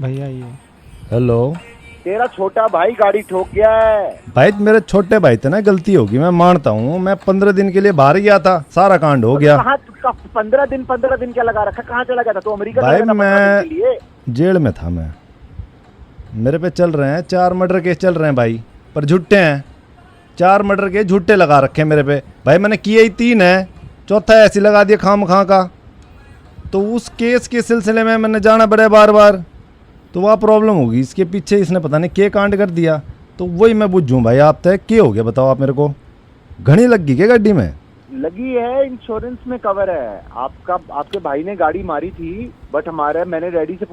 भैया ये हेलो तेरा छोटा भाई गाड़ी ठोक गया है। भाई, मेरे छोटे भाई थे ना, गलती होगी, मैं मानता हूँ। मैं 15 दिन के लिए बाहर गया था, सारा कांड हो गया। कहाँ 15 दिन क्या लगा रखा, कहाँ चला गया था? तो अमेरिका भाई चला गया था 15 दिन के लिए। जेल में था मैं। मेरे पे चल रहे हैं 4 मर्डर केस चल रहे हैं भाई, पर झूठे हैं। 4 मर्डर केस झूठे लगा रखे हैं मेरे पे भाई। मैंने किए ही 3 है, चौथा ऐसे लगा दिया खाम खा का। तो उस केस के सिलसिले में मैंने जाना पड़ा बार बार, तो वह प्रॉब्लम होगी। इसके पीछे इसने पता नहीं क्या कांड कर दिया, तो वही मैं बुझूँ भाई। आप तय क्या हो गया बताओ आप मेरे को। घनी लग गई क्या गाड़ी में? लगी है, इंश्योरेंस में कवर है आपका। आपके भाई ने गाड़ी मारी थी, बट मैंने डैडी से